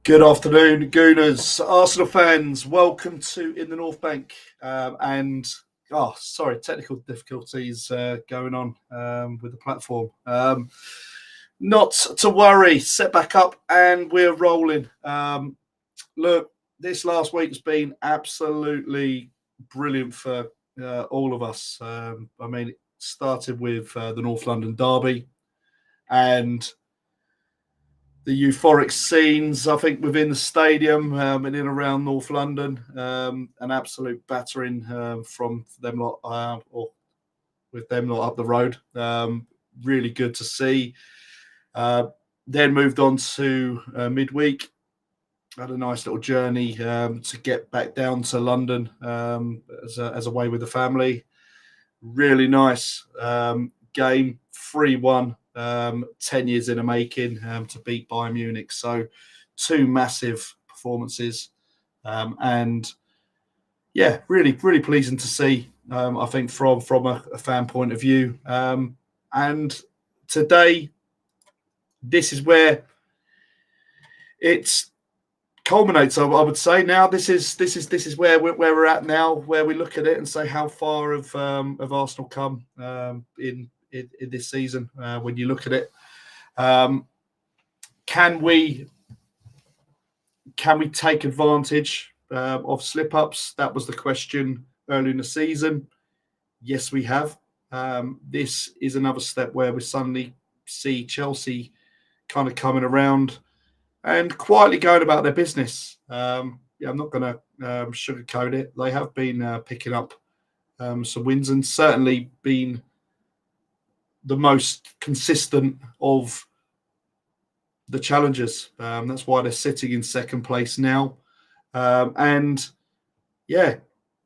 Good afternoon, Gooners. Arsenal fans, welcome to In the North Bank. Technical difficulties going on with the platform. Not to worry, set back up and we're rolling. Look, this last week's been absolutely brilliant for all of us. It started with the North London derby and the euphoric scenes, I think, within the stadium and in around North London. An absolute battering from them lot, or with them lot up the road. Really good to see. Then moved on to midweek. Had a nice little journey to get back down to London as a way with the family. Really nice game, 3-1. 10 years in the making to beat Bayern Munich. So two massive performances. And yeah, really, really pleasing to see, I think, from a fan point of view. And today, this is where it culminates. I would say now this is where we're at now, where we look at it and say how far have Arsenal come in this season. When you look at it, can we take advantage of slip-ups? That was the question early in the season. Yes, we have. This is another step where we suddenly see Chelsea kind of coming around and quietly going about their business. I'm not going to sugarcoat it. They have been picking up some wins and certainly been the most consistent of the challengers. That's why they're sitting in second place now. And yeah,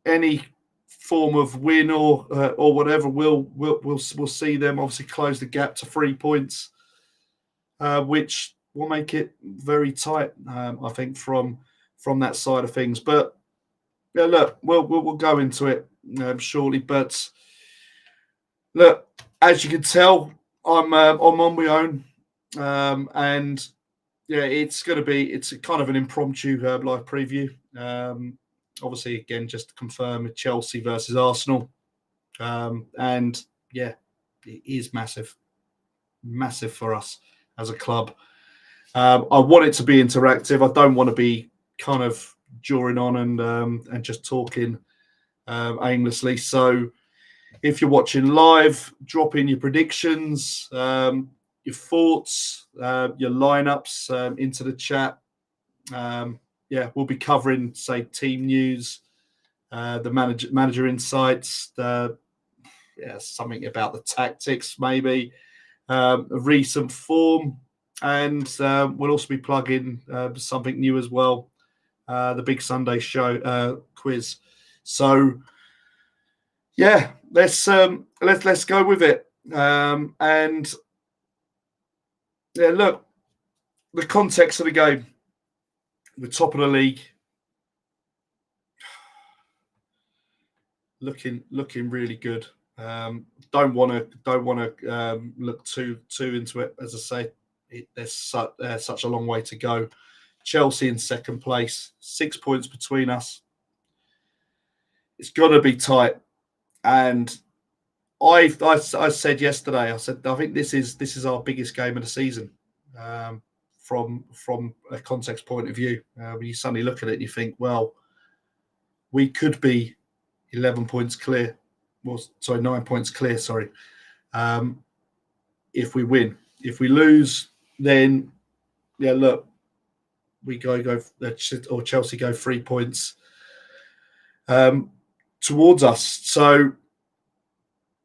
any form of win or whatever we'll see them obviously close the gap to 3 points, which will make it very tight. I think from that side of things. But yeah, look, we'll go into it shortly. But look, as you can tell, I'm on my own, and yeah, it's a kind of an impromptu live preview. Obviously, again, just to confirm, Chelsea versus Arsenal, and yeah, it is massive for us as a club. I want it to be interactive. I don't want to be kind of drawing on and just talking aimlessly. So if you're watching live, drop in your predictions, your thoughts, your lineups into the chat. We'll be covering, say, team news, the manager insights, something about the tactics, maybe recent form, and we'll also be plugging something new as well, the Big Sunday show quiz. So yeah, let's go with it. And yeah, look, the context of the game. We're top of the league, looking really good. Don't want to look too into it. As I say, there's such a long way to go. Chelsea in second place, 6 points between us. It's got to be tight. And I said yesterday, I think this is our biggest game of the season, from a context point of view. When you suddenly look at it, you think, well, we could be 11 points clear. 9 points clear. Sorry, if we win. If we lose, then yeah, look, we go or Chelsea go 3 points towards us. So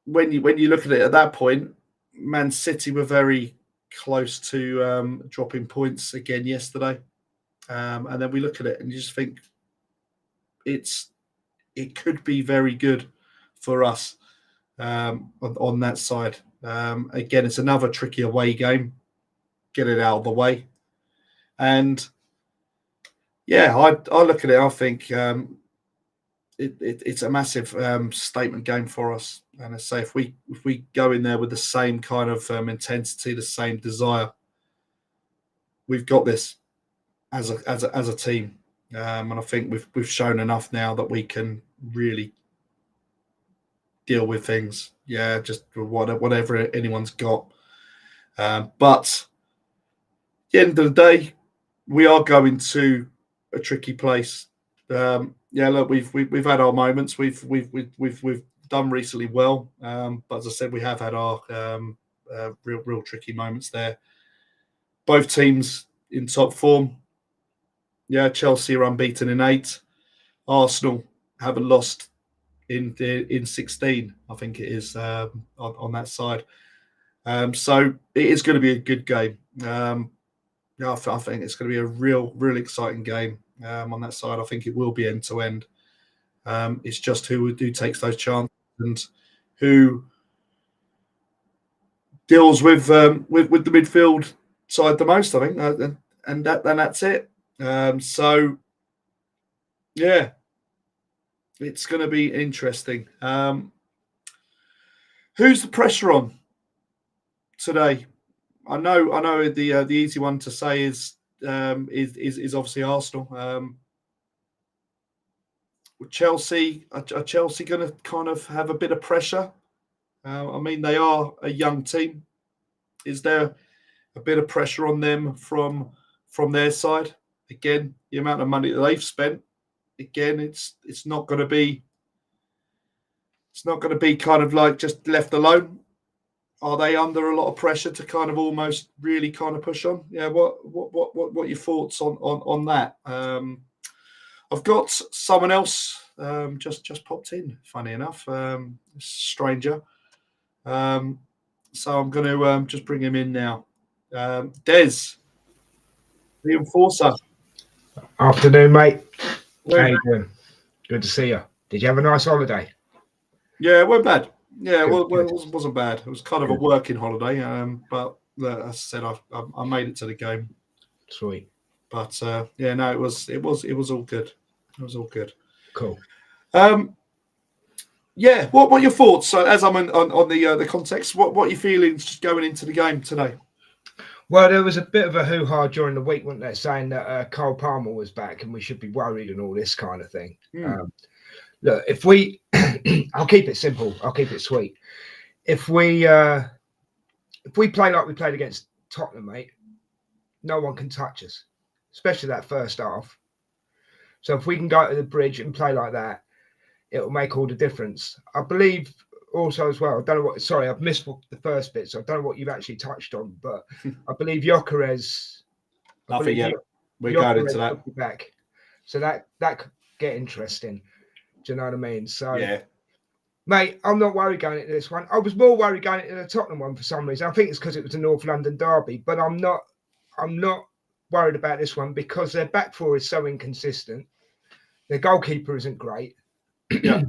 when you look at it at that point, Man City were very close to dropping points again yesterday, and then we look at it and you just think it could be very good for us on that side. Again, it's another tricky away game. Get it out of the way, and yeah, I look at it. I think it's a massive statement game for us. And I say, if we go in there with the same kind of intensity, the same desire, we've got this. as a team, and I think we've shown enough now that we can really deal with things. Yeah, just whatever anyone's got. But at the end of the day, we are going to a tricky place. Yeah, look, we've had our moments. We've done recently well, but as I said, we have had our real tricky moments there. Both teams in top form. Yeah, Chelsea are unbeaten in 8. Arsenal haven't lost in 16. I think it is on that side. So it is going to be a good game. Yeah, I think it's going to be a real exciting game on that side. I think it will be end to end. It's just who takes those chances and who deals with the midfield side the most. I think, and that's it. So yeah, it's going to be interesting. Who's the pressure on today? I know the easy one to say is obviously Arsenal. Chelsea are Chelsea going to kind of have a bit of pressure? I mean, they are a young team. Is there a bit of pressure on them from their side? Again, the amount of money that they've spent. Again, it's not going to be kind of like just left alone. Are they under a lot of pressure to kind of almost really kind of push on? Yeah, what are your thoughts on that? I've got someone else just popped in. Funny enough, stranger. So I'm going to just bring him in now. Des, the enforcer. Afternoon, mate. Well, How you doing? Good to see you. Did you have a nice holiday? yeah, it wasn't bad. Yeah, Good, well, good. it wasn't bad. It was kind of a working holiday, but as I said, I made it to the game. Sweet. But yeah, no, it was all good. It was all good. Cool. Yeah, what are your thoughts? So as I'm on the context, what are you feeling going into the game today? Well, there was a bit of a hoo-ha during the week, wasn't there, saying that Cole Palmer was back and we should be worried and all this kind of thing. Look, if we, I'll keep it simple. I'll keep it sweet. If we play like we played against Tottenham, mate, no one can touch us, especially that first half. So if we can go to the bridge and play like that, it will make all the difference. I believe also as well, I don't know what, sorry, I've missed the first bit, so I don't know what you've actually touched on, but I believe Gyökeres, Nothing yet. We're going into that. Back. So that could get interesting. Do you know what I mean? So, yeah, mate, I'm not worried going into this one. I was more worried going into the Tottenham one for some reason. I think it's because it was a North London derby, but I'm not worried about this one because their back four is so inconsistent. Their goalkeeper isn't great. Yeah.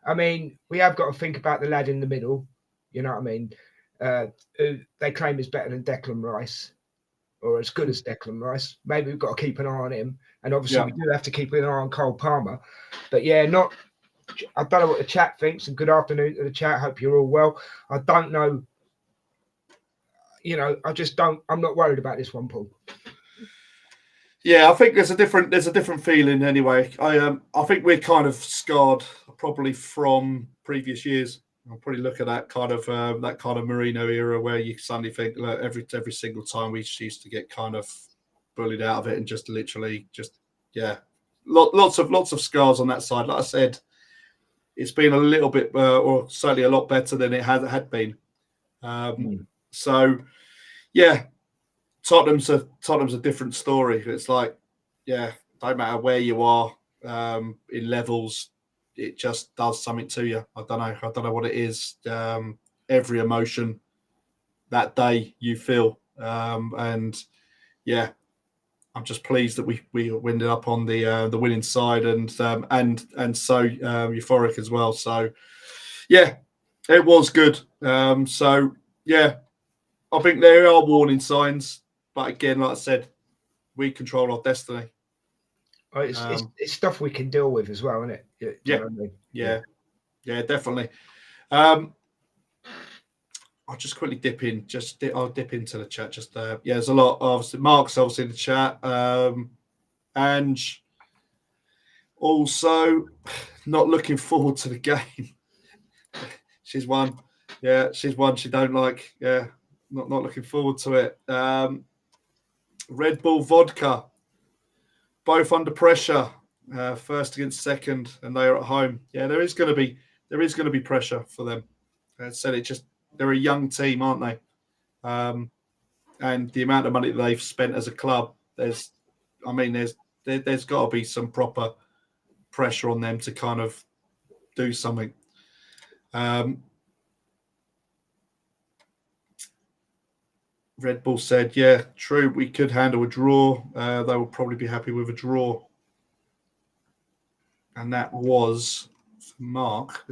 I mean, we have got to think about the lad in the middle. You know what I mean? Who they claim is better than Declan Rice, or as good as Declan Rice. Maybe we've got to keep an eye on him. And obviously, we do have to keep an eye on Cole Palmer. But yeah, I don't know what the chat thinks. And good afternoon to the chat. Hope you're all well. I don't know. You know, I'm not worried about this one, Paul. Yeah, I think there's a different feeling anyway. I think we're kind of scarred probably from previous years. I'll probably look at that kind of Mourinho era where you suddenly think, look, every single time we used to get kind of bullied out of it and just literally lots of scars on that side. Like I said, it's been a little bit or certainly a lot better than it had been. So yeah. Tottenham's a different story. It's like, yeah, don't matter where you are in levels, it just does something to you. I don't know what it is. Every emotion that day you feel, and yeah, I'm just pleased that we ended up on the winning side and so euphoric as well. So yeah, it was good. So yeah, I think there are warning signs. But again, like I said, we control our destiny. It's stuff we can deal with as well, isn't it? Yeah, definitely. I'll just quickly dip in. I'll dip into the chat. There's a lot. Obviously, Mark's obviously in the chat, and also not looking forward to the game. She's one. Yeah, she's one she don't like. Yeah, not looking forward to it. Red Bull Vodka, both under pressure. First against second, and they are at home. Yeah, there is going to be pressure for them. I said they're a young team, aren't they? And the amount of money that they've spent as a club, there's got to be some proper pressure on them to kind of do something. Red Bull said, yeah, true, we could handle a draw. They will probably be happy with a draw. And that was Mark.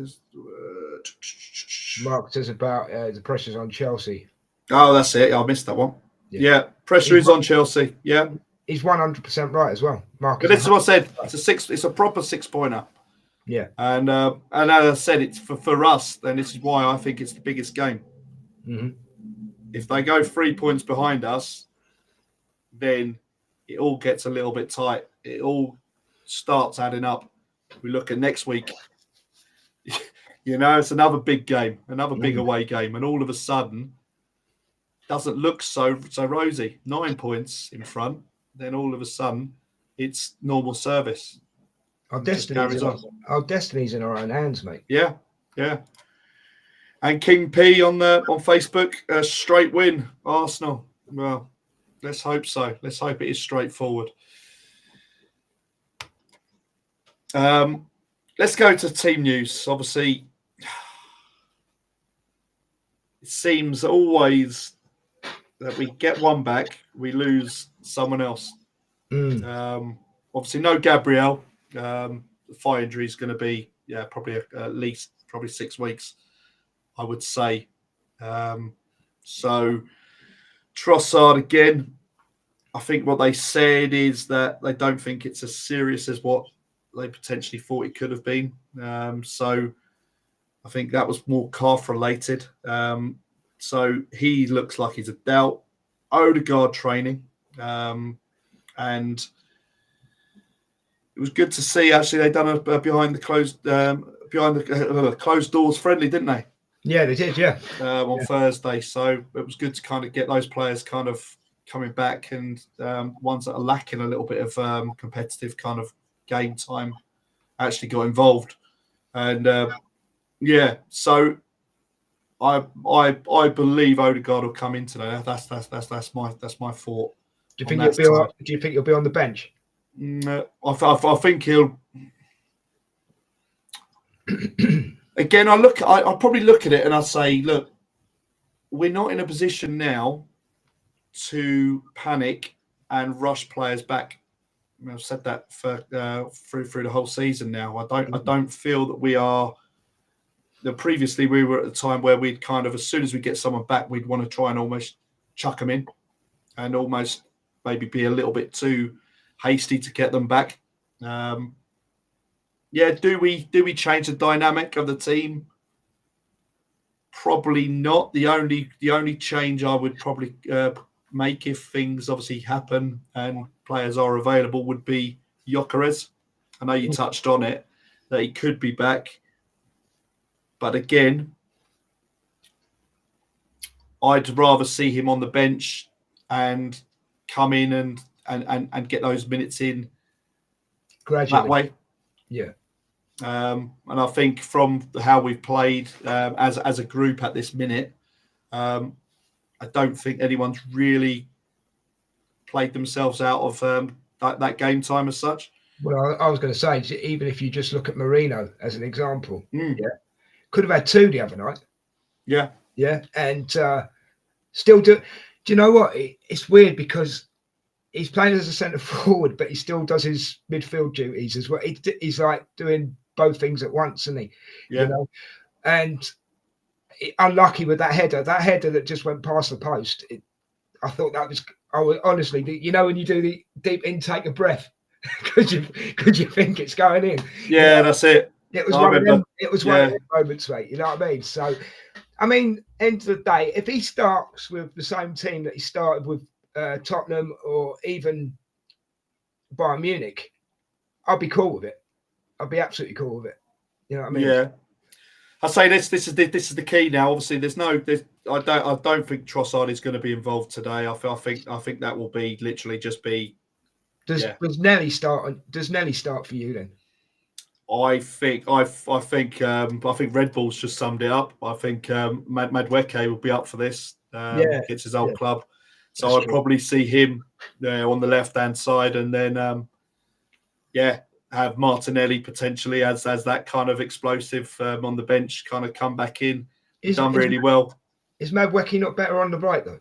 Mark says about the pressures on Chelsea. Oh, that's it. I missed that one. Yeah, pressure is on Chelsea. Yeah. He's 100% right as well. Mark. But this is what I said. It's a proper 6-pointer. Yeah. And as I said, it's for us, then this is why I think it's the biggest game. Mm-hmm. If they go 3 points behind us, then it all gets a little bit tight. It all starts adding up. We look at next week. It's another big game, another big away game, and all of a sudden, doesn't look so rosy. 9 points in front, then all of a sudden, it's normal service. Our destiny's in our own hands, mate. Yeah. And King P on Facebook, straight win, Arsenal. Well, let's hope so. Let's hope it is straightforward. Let's go to team news. Obviously, it seems always that we get one back, we lose someone else. Obviously, no Gabriel. The thigh injury is going to be, probably at least 6 weeks, I would say. So Trossard again. I think what they said is that they don't think it's as serious as what they potentially thought it could have been. So I think that was more calf related. So he looks like he's a doubt. Odegaard training. And it was good to see. Actually, they done a behind the closed doors friendly, didn't they? Yeah, they did. Yeah, on Thursday. So it was good to kind of get those players kind of coming back, and ones that are lacking a little bit of competitive kind of game time actually got involved. And so I believe Odegaard will come in today. That's my thought. Do you think you'll be on the bench? I think he'll. Again, I'll probably look at it and I'll say, look, we're not in a position now to panic and rush players back. I've said that for through the whole season now. I don't feel that we are. Previously, we were at a time where we'd kind of, as soon as we get someone back, we'd want to try and almost chuck them in, and almost maybe be a little bit too hasty to get them back. Do we change the dynamic of the team? Probably not. The only change I would probably make, if things obviously happen and players are available, would be Gyökeres. I know you touched on it, that he could be back. But again, I'd rather see him on the bench and come in and get those minutes in gradually that way. Yeah. And I think from how we've played as a group at this minute, I don't think anyone's really played themselves out of that game time as such. Well, I was going to say, even if you just look at Marino as an example, could have had 2 the other night. Yeah. And still do. Do you know what? It's weird because he's playing as a centre forward, but he still does his midfield duties as well. He's like doing both things at once, isn't he? Yeah. You know? And unlucky with that header that just went past the post. I thought that was. Honestly, when you do the deep intake of breath, could you think it's going in? Yeah, that's it. It was one of them. It was one of them moments, mate. You know what I mean? So I mean, end of the day, if he starts with the same team that he started with Tottenham or even Bayern Munich, I'll be cool with it. I'll be absolutely cool with it. You know what I mean? Yeah. I say this is the key now. Obviously, I don't think Trossard is going to be involved today. I think that will be literally just be. Does Nelly start? Does Nelly start for you then? I think Red Bull's just summed it up. I think Madueke will be up for this. It's his old club, so I'd probably see him there on the left hand side, and then have Martinelli potentially as that kind of explosive on the bench, kind of come back in. He's done really well. Is Madueke not better on the right though?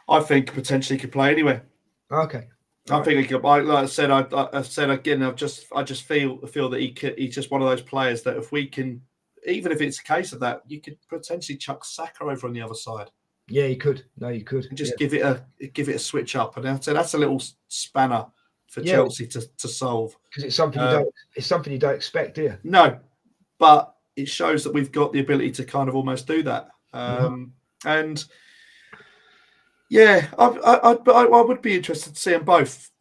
I think potentially could play anywhere. Okay. I think he could. Like I said, I said again. I just feel that he's just one of those players that if we can, even if it's a case of that, you could potentially chuck Saka over on the other side. Yeah, you could. No, you could. And just give it a switch up. And I'd say that's a little spanner for Chelsea to solve, because it's something you don't expect, do you? No, but it shows that we've got the ability to kind of almost do that. And yeah, I would be interested to see them both.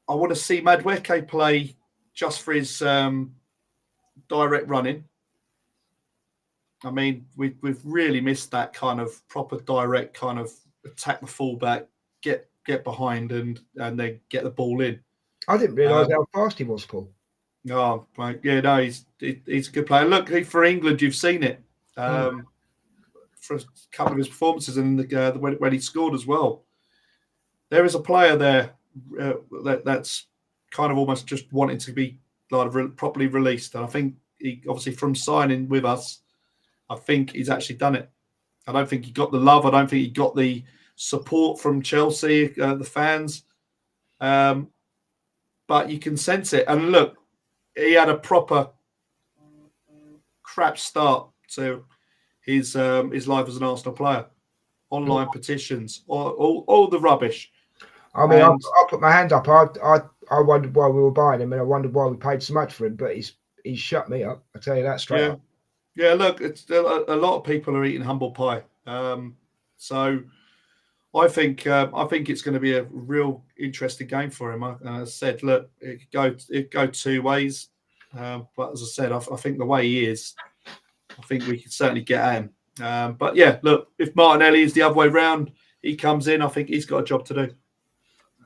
I want to see Madueke play just for his direct running. I mean, we've really missed that kind of proper direct kind of attack the fullback, get behind and then get the ball in. I didn't realise how fast he was, Paul. Oh, yeah, no, he's a good player. Look, for England, you've seen it for a couple of his performances and when he scored as well. There is a player there that's kind of almost just wanting to be properly released, and I think he obviously from signing with us, I think he's actually done it. I don't think he got the love. I don't think he got the support from Chelsea, the fans. But you can sense it. And look, he had a proper crap start to his life as an Arsenal player. Online petitions, all the rubbish. I mean, I put my hand up. I wondered why we were buying him, and I wondered why we paid so much for him. But he's shut me up. I tell you that straight up. Yeah, look, it's a lot of people are eating humble pie. So I think it's going to be a real interesting game for him. As I said, look, it could go two ways. But as I said, I think the way he is, I think we could certainly get at him. But yeah, look, if Martinelli is the other way round, he comes in, I think he's got a job to do.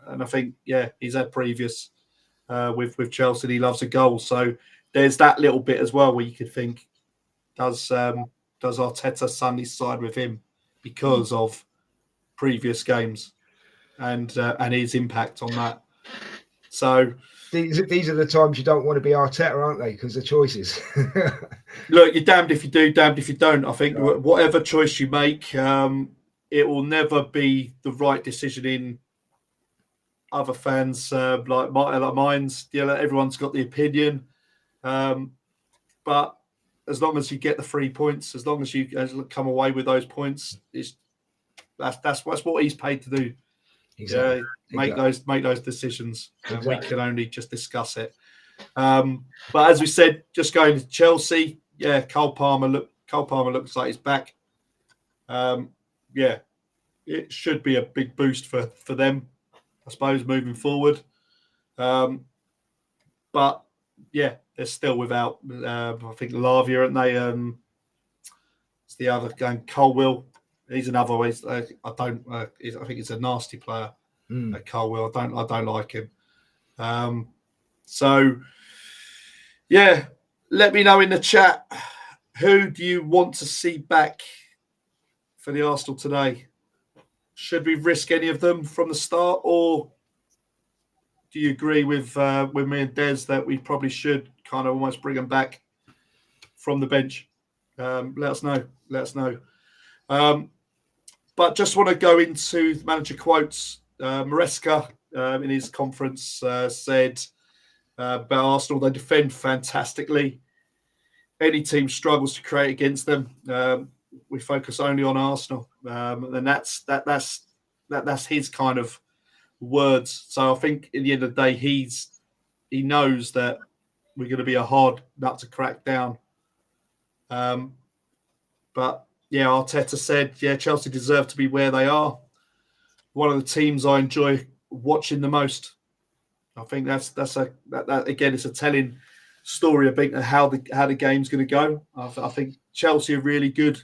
And I think, he's had previous with Chelsea. He loves a goal. So there's that little bit as well where you could think, does Arteta sun his side with him because of previous games and his impact on that? So these are the times you don't want to be Arteta, aren't they? Because the choices. Look, you're damned if you do, damned if you don't. I think whatever choice you make, it will never be the right decision in other fans like mine's. Everyone's got the opinion, but as long as you get the 3 points, as long as you come away with those points, that's what he's paid to do. Exactly. Make those decisions, and we can only just discuss it. But as we said, just going to Chelsea, Cole Palmer looks like he's back. It should be a big boost for them, I suppose, moving forward. But they're still without. I think Lavia, aren't they? It's the other going. Colwill. He's another way. I think he's a nasty player. Colwill. I don't like him. Let me know in the chat, who do you want to see back for the Arsenal today? Should we risk any of them from the start, or do you agree with me and Des that we probably should kind of almost bring them back from the bench? Let us know. But just want to go into the manager quotes. Maresca in his conference said about Arsenal, they defend fantastically. Any team struggles to create against them. We focus only on Arsenal, and that's his kind of words. So I think in the end of the day, he knows that we're going to be a hard nut to crack down. But yeah, Arteta said, Chelsea deserve to be where they are. One of the teams I enjoy watching the most. I think that again, it's a telling story about how the game's going to go. I think Chelsea are really good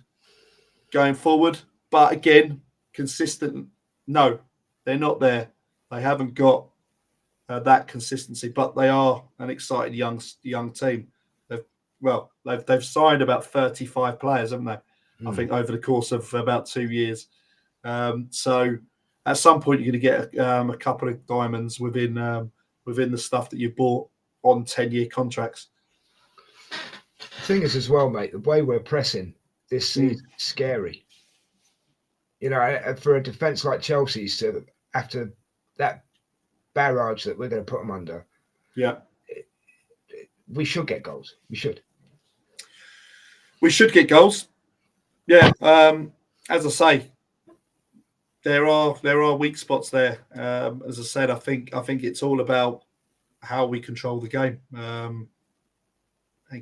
going forward, but again, consistent. No, they're not there. They haven't got that consistency, but they are an exciting young team. They've signed about 35 players, haven't they? I think over the course of about 2 years. So at some point, you're going to get a couple of diamonds within the stuff that you bought on 10-year contracts. The thing is, as well, mate, the way we're pressing this season is scary. You know, for a defence like Chelsea's to after that barrage that we're going to put them under. Yeah, we should get goals. We should get goals. Yeah, as I say, there are weak spots there. As I said, I think it's all about how we control the game, and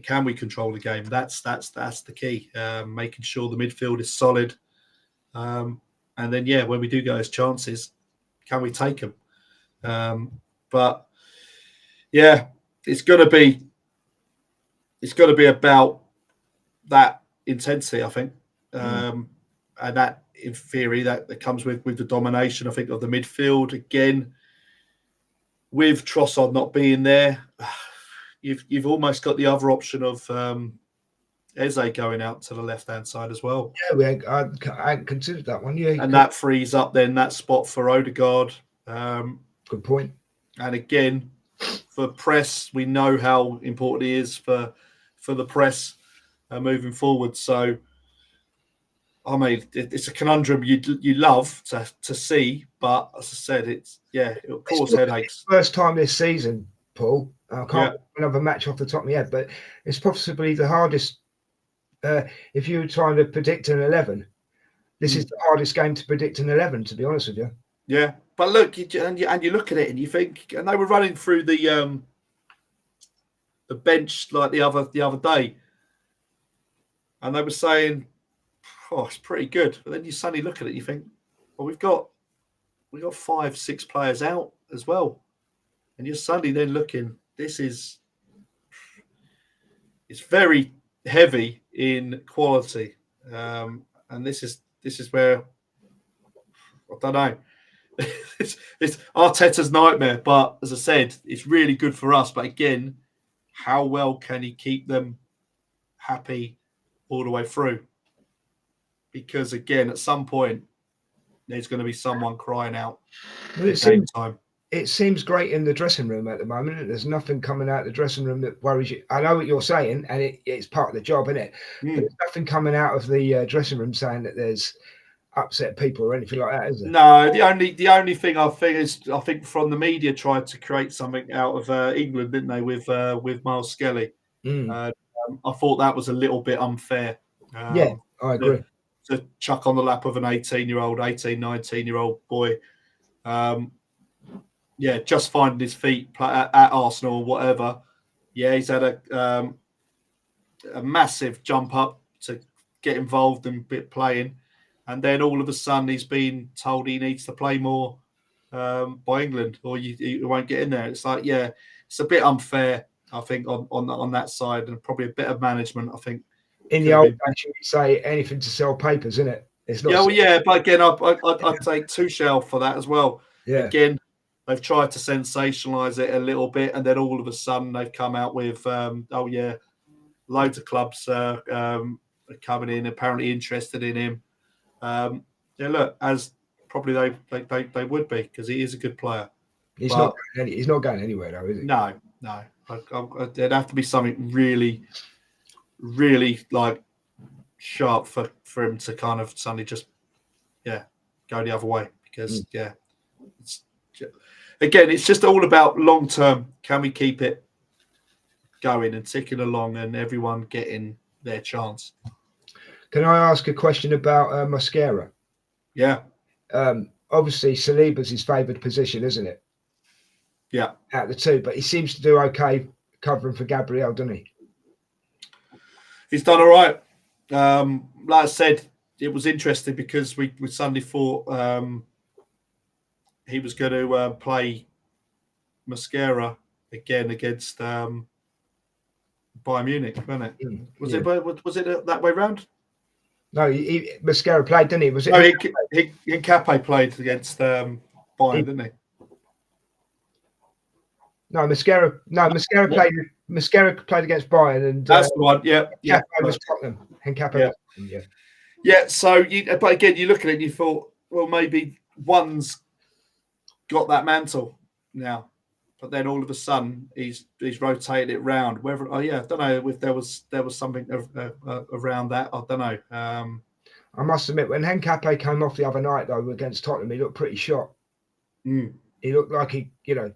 can we control the game? That's the key. Making sure the midfield is solid, and then when we do get those chances, can we take them? But it's got to be about that intensity, I think, and that in theory that comes with the domination, I think, of the midfield. Again, with Trossard not being there, you've almost got the other option of Eze going out to the left-hand side as well. Yeah, I hadn't considered that one. Yeah, and that frees up then that spot for Odegaard. Good point. And again, for press, we know how important it is for the press moving forward. So, I mean, it's a conundrum you love to see, but as I said, it'll cause headaches. First time this season, Paul. I can't another match off the top of my head, but it's possibly the hardest. If you were trying to predict an 11, this is the hardest game to predict an 11. To be honest with you. Yeah, but look, you look at it and you think, and they were running through the bench like the other day, and they were saying, "Oh, it's pretty good." But then you suddenly look at it, and you think, "Well, we've got 5-6 players out as well," and you're suddenly then looking. It's very heavy in quality, and this is where I don't know. It's Arteta's nightmare, but as I said, it's really good for us. But again, how well can he keep them happy all the way through? Because again, at some point, there's going to be someone crying out. It seems great in the dressing room at the moment. There's nothing coming out of the dressing room that worries you. I know what you're saying, and it's part of the job, isn't it? But there's nothing coming out of the dressing room saying that there's upset people or anything like that, is there? No, the only thing I think is from the media tried to create something out of England, didn't they, with Miles Skelly? I thought that was a little bit unfair. I agree. To chuck on the lap of an 19-year-old boy. Just finding his feet at Arsenal or whatever. Yeah, he's had a massive jump up to get involved and playing. And then all of a sudden he's been told he needs to play more by England or you won't get in there. It's like, it's a bit unfair, I think, on that side, and probably a bit of management, I think. In the old fashion, we say anything to sell papers, isn't it? It's not. But again, I'd take Tuchel for that as well. Yeah. Again, they've tried to sensationalise it a little bit, and then all of a sudden they've come out with, loads of clubs are coming in, apparently interested in him. Look, as probably they would be, because he is a good player. He's not going anywhere though, is he? No. There'd have to be something really, really like sharp for him to kind of suddenly just go the other way, because it's just all about long term. Can we keep it going and ticking along and everyone getting their chance? Can I ask a question about Maresca? Yeah. Obviously, Saliba's his favoured position, isn't it? Yeah. Out of the two, but he seems to do okay covering for Gabriel, doesn't he? He's done all right. Like I said, it was interesting because we suddenly thought he was going to play Maresca again against Bayern Munich, wasn't it? Was it that way round? No, Maresca played, didn't he? Was it? No, Hincapié played against Bayern, didn't he? No, Maresca played against Bayern, and that's the one. Yeah, Hincapié was Tottenham. Hincapié, yeah. So, but again, you look at it and you thought, well, maybe one's got that mantle now, but then all of a sudden he's rotated it round. Whether I don't know if there was something around that. I don't know. I must admit, when Hincapié came off the other night though against Tottenham, he looked pretty shot. He looked like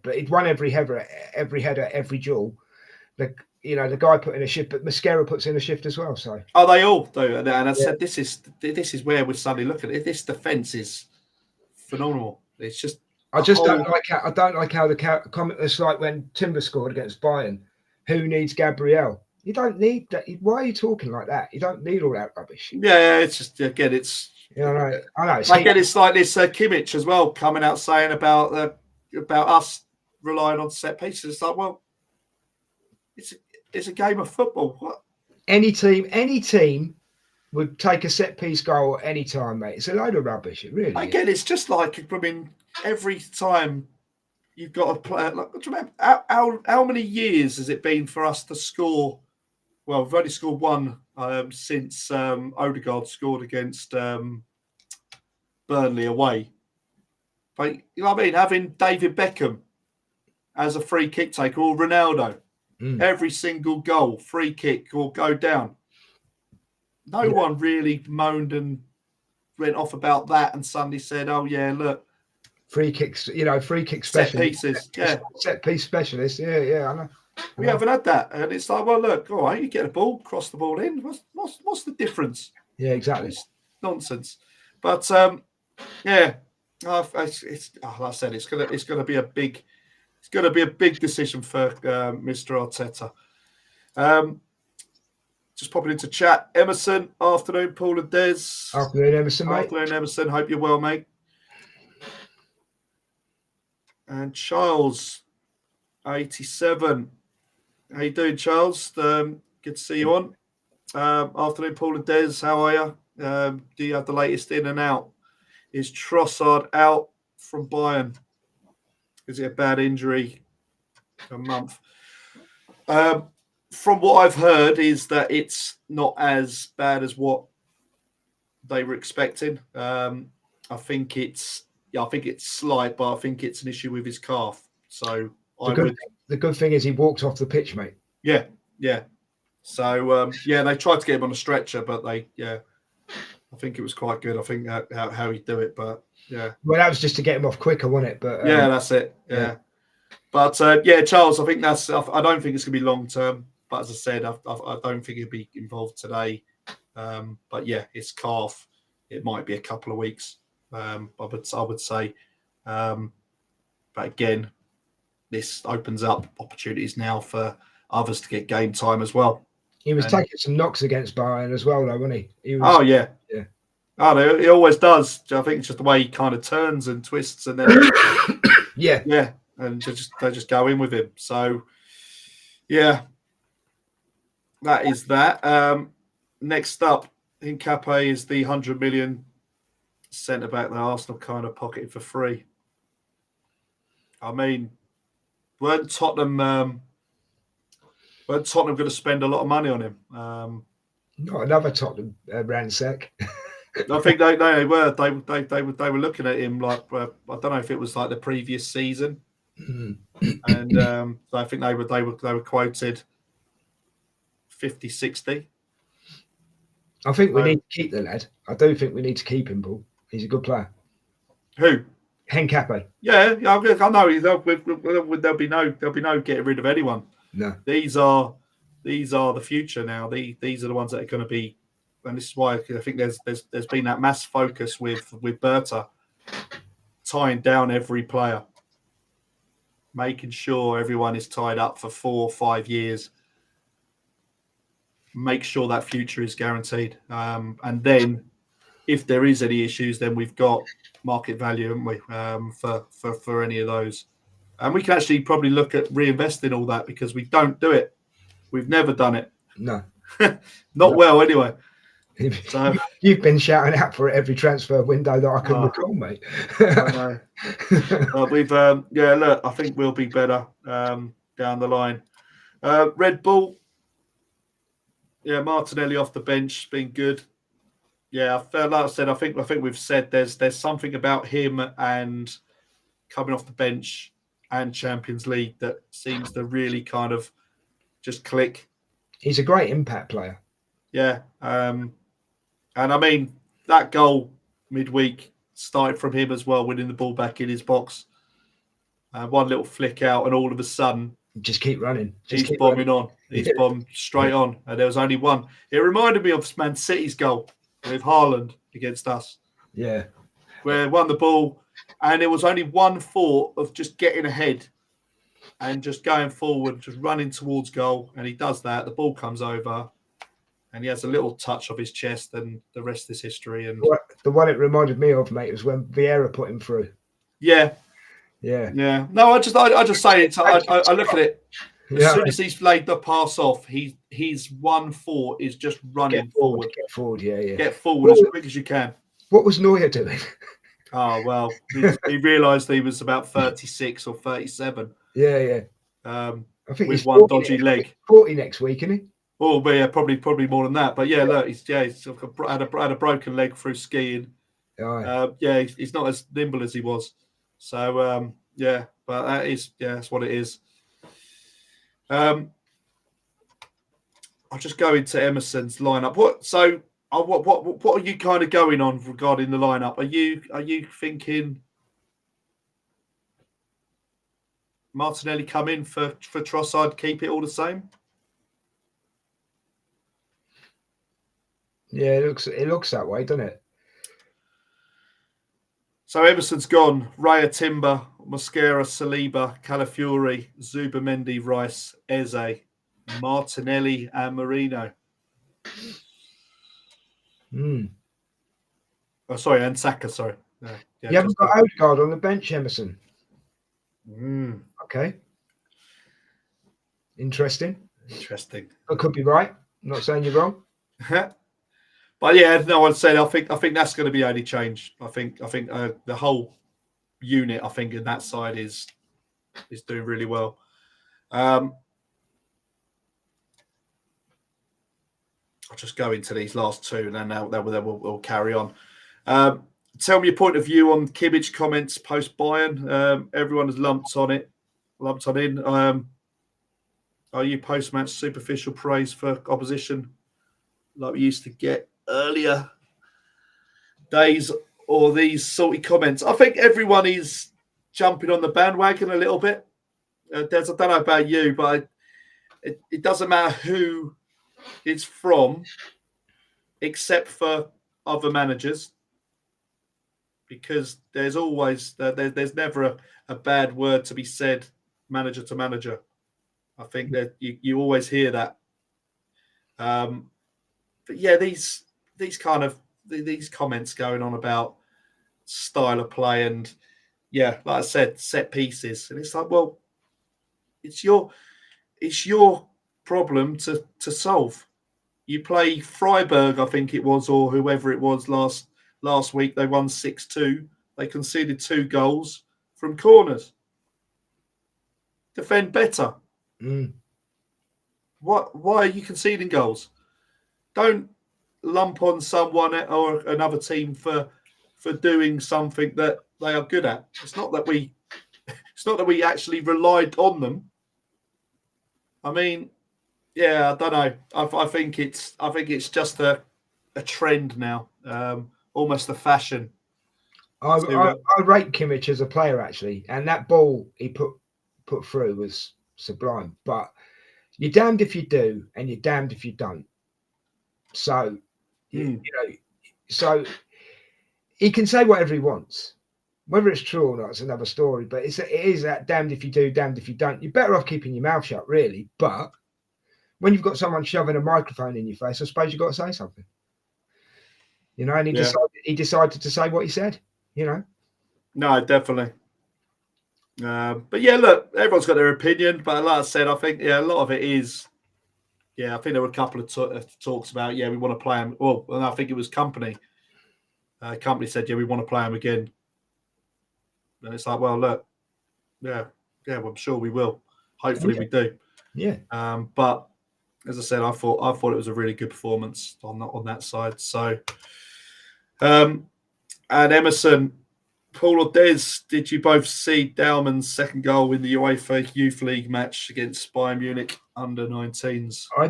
but he'd won every header, every duel. The guy put in a shift, but Maresca puts in a shift as well. So they all do, and I said this is where we're suddenly looking at it. This defense is phenomenal. It's just I don't like how the comment was like when Timber scored against Bayern. Who needs Gabriel? You don't need that. Why are you talking like that? You don't need all that rubbish. Yeah, it's just again, it's I know. It's like this Kimmich as well coming out saying about us relying on set pieces. It's like, well, it's a game of football. What? Any team would take a set piece goal at any time, mate. It's a load of rubbish. It really. Again, it's just like every time you've got a player. Like, remember how many years has it been for us to score? Well, we've only scored one since Odegaard scored against Burnley away. But you know what I mean? Having David Beckham as a free kick taker or Ronaldo, every single goal, free kick or go down. No one really moaned and went off about that and suddenly said, "Oh yeah, look, free kicks, free kick set pieces, set piece specialist, yeah, I know." We haven't had that, and it's like, well, look, all right, you get a ball, cross the ball in. What's the difference? Yeah, exactly. It's nonsense. But like I said, it's gonna be a big decision for Mr. Arteta. Just popping into chat. Emerson, afternoon, Paul and Des. Afternoon, Emerson, mate. Afternoon, Emerson. Hope you're well, mate. And Charles, 87. How you doing, Charles? Good to see you on. Afternoon, Paul and Des. How are you? Do you have the latest in and out? Is Trossard out from Bayern? Is it a bad injury? A month. From what I've heard, is that it's not as bad as what they were expecting. I think it's slight, but I think it's an issue with his calf. So the good thing is he walked off the pitch, mate. Yeah. So they tried to get him on a stretcher, but I think it was quite good. I think how he'd do it, but yeah. Well, that was just to get him off quicker, wasn't it? But that's it. Yeah. But Charles, I think I don't think it's gonna be long term. But as I said, I don't think he'll be involved today. But yeah, it's calf. It might be a couple of weeks. I would say. But again, this opens up opportunities now for others to get game time as well. He was taking some knocks against Bayern as well, though, wasn't he? Oh yeah. Oh, he always does. I think it's just the way he kind of turns and twists, and then yeah, and they just go in with him. So yeah, that is that. Next up, Hincapié is the 100 million centre back that Arsenal kind of pocketed for free. I mean, weren't Tottenham going to spend a lot of money on him? Not another Tottenham ransack. I think they were. They were looking at him like I don't know if it was like the previous season, and I think they were quoted 50, 60. I think we need to keep the lad. I do think we need to keep him, Paul. He's a good player. Who? Hincapié. Yeah, I know. There'll be no getting rid of anyone. No. These are the future now. These are the ones that are going to be, and this is why I think there's been that mass focus with Berta tying down every player, making sure everyone is tied up for 4 or 5 years. make sure that future is guaranteed. And then if there is any issues, then we've got market value, haven't we, for any of those. And we can actually probably look at reinvesting all that because we don't do it. We've never done it. No. Not well, anyway. So You've been shouting out for it every transfer window that I can recall, mate. I know. We've look, I think we'll be better down the line. Red Bull, Martinelli off the bench, been good. Yeah, I felt like I said. I think we've said there's something about him and coming off the bench and Champions League that seems to really kind of just click. He's a great impact player. Yeah, and I mean that goal midweek started from him as well, winning the ball back in his box. One little flick out, and all of a sudden, just keep running. He's bombing on. He's bombed straight on, and there was only one. It reminded me of Man City's goal with Haaland against us. Yeah, where won the ball, and it was only one thought of just getting ahead and just going forward, just running towards goal, and he does that. The ball comes over, and he has a little touch of his chest, and the rest is history. And the one it reminded me of, mate, was when Vieira put him through. Yeah. No, I just say it. I look at it. As soon as he's laid the pass off, his one thought is just running forward. Get forward, yeah. Get forward as quick as you can. What was Neuer doing? Oh, well, he realised he was about 36 or 37. Yeah. I think with one dodgy leg. 40 next week, isn't he? Oh, but yeah, probably more than that. But yeah, look, he's had a broken leg through skiing. He's not as nimble as he was. So but that's what it is. I'll just go into Emerson's lineup. What are you kind of going on regarding the lineup? Are you thinking Martinelli come in for Trossard, keep it all the same? Yeah, it looks that way, doesn't it? So Emerson's gone. Raya, Timber, Mosquera, Saliba, Calafiori, Zubamendi, Rice, Eze, Martinelli, and Marino. Oh, sorry, and Saka. Sorry. You haven't got Odegaard on the bench, Emerson. Okay. Interesting. I could be right. I'm not saying you're wrong. But yeah, no, I'd say I think that's going to be the only change. I think the whole unit, I think, in that side is doing really well. I'll just go into these last two, and then we'll carry on. Tell me your point of view on Kimmich comments post Bayern. Everyone has lumped on in. Are you post match superficial praise for opposition like we used to get earlier days, or these salty comments? I think everyone is jumping on the bandwagon a little bit. I don't know about you, but it doesn't matter who it's from, except for other managers, because there's always there's never a bad word to be said manager to manager. I think that you always hear that. But yeah, these comments going on about style of play and like I said, set pieces, and it's like, well, it's your problem to solve. You play Freiburg, I think it was, or whoever it was last week. They won 6-2. They conceded 2 goals from corners. Defend better. Why are you conceding goals? Don't lump on someone or another team for doing something that they are good at. It's not that we actually relied on them. I mean, I don't know. I think it's just a trend now, almost a fashion. I rate Kimmich as a player, actually, and that ball he put through was sublime. But you're damned if you do, and you're damned if you don't. So, so he can say whatever he wants. Whether it's true or not, it's another story. But it is that damned if you do, damned if you don't. You're better off keeping your mouth shut, really. But when you've got someone shoving a microphone in your face, I suppose you've got to say something. You know, and he decided to say what he said, you know. No, definitely. But yeah, look, everyone's got their opinion. But like I said, I think a lot of it is. Yeah, I think there were a couple of talks about we want to play him. Well, and I think it was Company. Company said we want to play him again. And it's like, well, look, well, I'm sure we will. Hopefully, we do. Yeah. But as I said, I thought it was a really good performance on that side. So, and Emerson, Paul or Des, did you both see Dowman's second goal in the UEFA Youth League match against Bayern Munich under-19s? I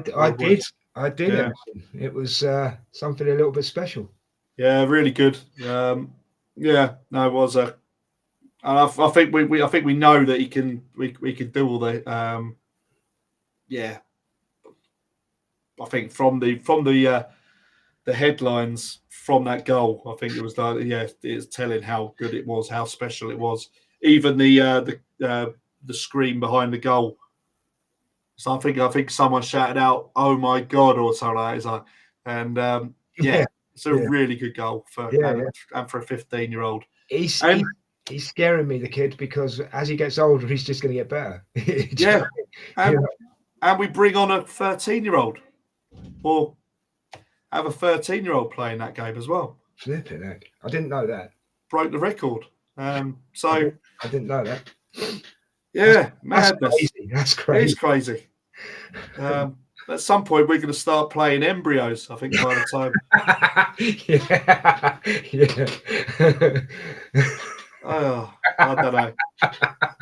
did. Yeah. It was something a little bit special. Yeah, really good. No, it was a. I think we know that he can. We can do all the. I think from the headlines from that goal, I think it was it's telling how good it was, how special it was. Even the screen behind the goal. So I think someone shouted out, "Oh my God!" or something like that. And it's a really good goal for and for a 15-year-old. He's scaring me, the kid, because as he gets older, he's just going to get better. And we bring on a 13-year-old, or have a 13-year-old playing that game as well. Flipping heck. I didn't know that. Broke the record. I didn't know that. Yeah, madness. That's crazy. It's crazy. At some point, we're going to start playing embryos, I think, by the time. Oh, I don't know.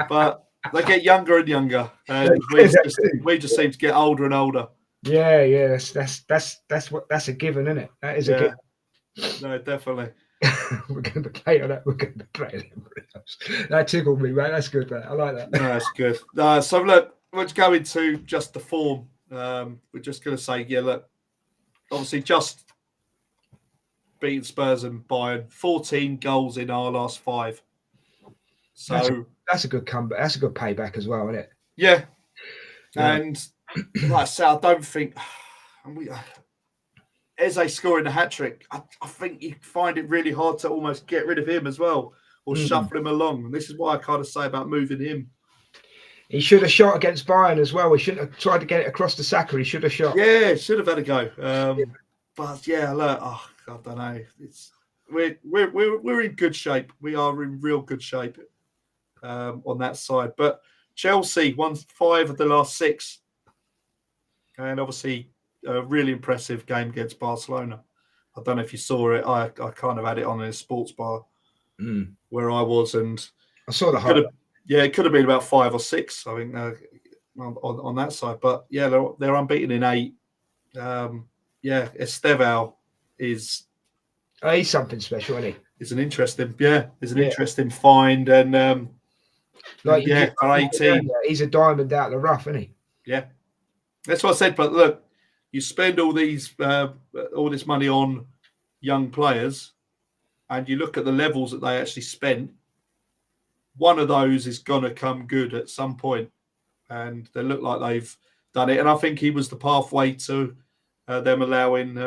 But they get younger and younger, and we just seem to get older and older. Yeah. That's a given, isn't it? That is a given. No, definitely. We're going to play on that. We're going to play embryos. That tickled me, mate. That's good, mate. I like that. No, that's good. So look, let's go into just the form. We're just going to say, look, obviously just beating Spurs and Bayern, 14 goals in our last 5. So that's a good comeback. That's a good payback as well, isn't it? Yeah. And like I said, I don't think Eze scoring a hat-trick, I think you find it really hard to almost get rid of him as well, or shuffle him along. And this is why I kind of say about moving him. He should have shot against Bayern as well. He shouldn't have tried to get it across to Saka. He should have shot. Yeah, should have had a go. But look, I don't know. We're in good shape. We are in real good shape on that side. But Chelsea won 5 of the last 6, and obviously a really impressive game against Barcelona. I don't know if you saw it. I kind of had it on a sports bar where I was, and I saw the highlight. It could have been about 5 or 6, I think, on that side. But they're unbeaten in 8. Estevao is. He's something special, isn't he? It's an interesting, interesting find, and for 18, he's a diamond out of the rough, isn't he? Yeah, that's what I said. But look, you spend all this money on young players, and you look at the levels that they actually spent. One of those is going to come good at some point, and they look like they've done it. And I think he was the pathway to them allowing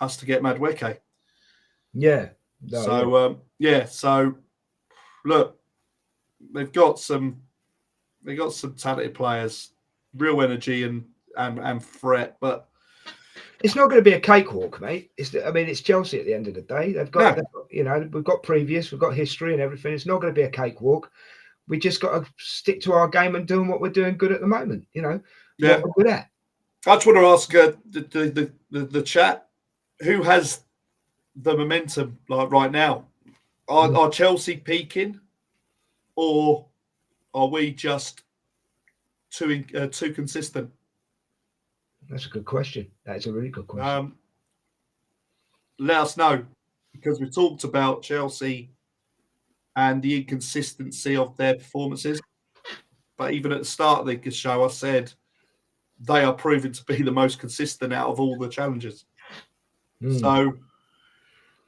us to get Maresca. So look, they've got some talented players, real energy and threat, but it's not going to be a cakewalk, mate. It's Chelsea at the end of the day. They've got we've got previous, we've got history and everything. It's not going to be a cakewalk. We just got to stick to our game and doing what we're doing good at the moment. What we're good at. I just want to ask the chat, who has the momentum like right now? Are Chelsea peaking, or are we just too consistent? That's a good question. That is a really good question. Let us know, because we talked about Chelsea and the inconsistency of their performances. But even at the start of the show, I said they are proven to be the most consistent out of all the challengers. So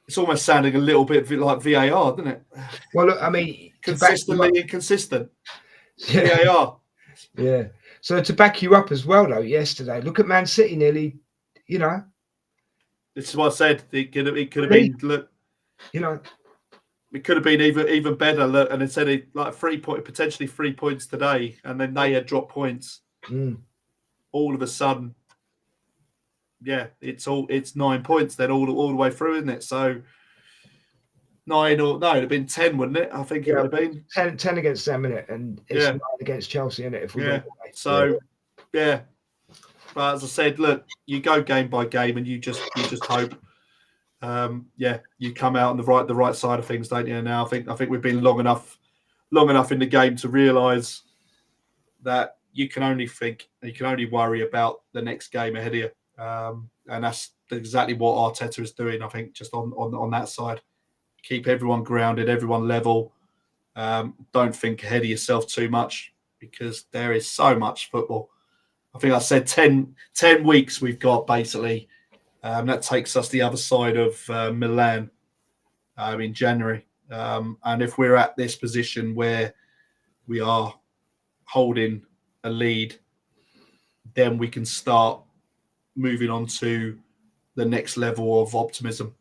it's almost sounding a little bit like VAR, doesn't it? Well, look, consistently inconsistent. VAR. Yeah. So to back you up as well, though, yesterday, look at Man City nearly, you know. This is what I said. It could have been, look, you know, it could have been even better. Look, and it said it like potentially 3 points today, and then they had dropped points. All of a sudden, yeah, it's 9 points then all the way through, isn't it? So 9 or no, it'd have been 10, wouldn't it? I think it would have been 10 against them, innit? And it's 9 against Chelsea, innit? If we win away. So yeah. But as I said, look, you go game by game, and you just hope, you come out on the right side of things, don't you? Now I think we've been long enough in the game to realise that you can only worry about the next game ahead of you, and that's exactly what Arteta is doing. I think just on that side, keep everyone grounded, everyone level. Don't think ahead of yourself too much, because there is so much football. I think I said 10 weeks we've got, basically. That takes us the other side of Milan in January. And if we're at this position where we are holding a lead, then we can start moving on to the next level of optimism.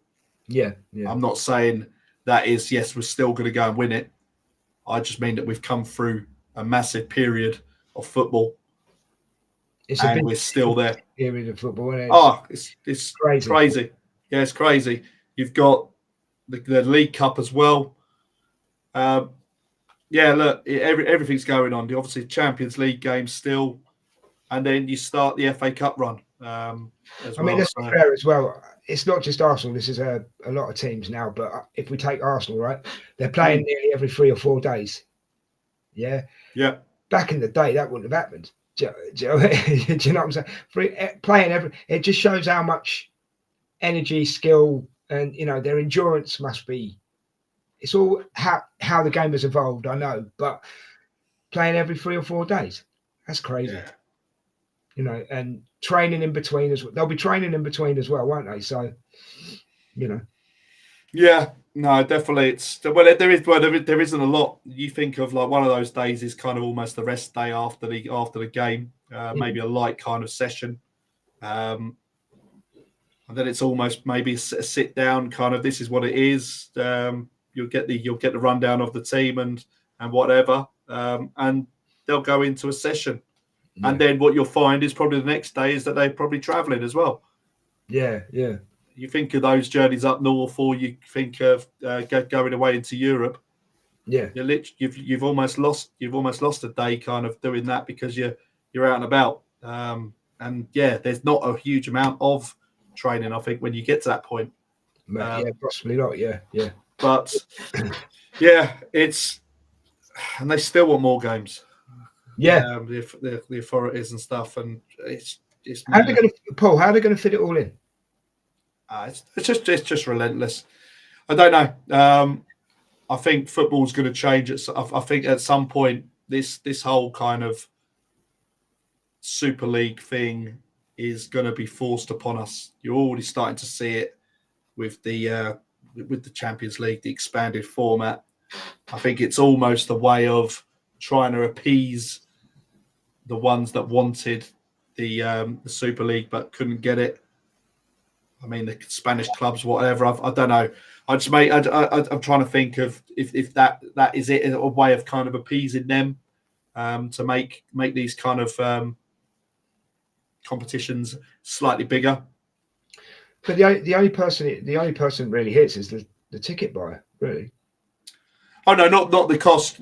Yeah. I'm not saying that is, yes, we're still going to go and win it. I just mean that we've come through a massive period of football. And we're still there. Period of football. It's crazy. Yeah, it's crazy. You've got the League Cup as well. Look, everything's going on. Obviously, Champions League games still, and then you start the FA Cup run. Let's be fair as well. It's not just Arsenal. This is a lot of teams now. But if we take Arsenal, right, they're playing nearly every 3 or 4 days. Yeah. Yeah. Back in the day, that wouldn't have happened. Do you know what I'm saying? Playing it just shows how much energy, skill, and their endurance must be. It's all how the game has evolved, I know, but playing every 3 or 4 days, that's crazy. Yeah. And training in between as well. They'll be training in between as well, won't they? So, Yeah, no, definitely. There isn't a lot. You think of like one of those days is kind of almost the rest day after the game, maybe a light kind of session, and then it's almost maybe a sit down kind of. This is what it is. You'll get the rundown of the team and whatever, and they'll go into a session, and then what you'll find is probably the next day is that they're probably travelling as well. Yeah. You think of those journeys up north, or you think of going away into Europe. Yeah, you've almost lost a day kind of doing that, because you're out and about. And there's not a huge amount of training, I think, when you get to that point. Possibly not. Yeah. But and they still want more games. Yeah, the authorities and stuff, and it's how are they going to fit it all in? It's just relentless. I don't know. I think football's going to change. I think at some point this whole kind of Super League thing is going to be forced upon us. You're already starting to see it with the Champions League, the expanded format. I think it's almost a way of trying to appease the ones that wanted the Super League but couldn't get it. I mean, the Spanish clubs, whatever. I don't know. I'm trying to think of if that is it, a way of kind of appeasing them to make these kind of competitions slightly bigger. But the only person it really hits is the ticket buyer, really. Oh no, not the cost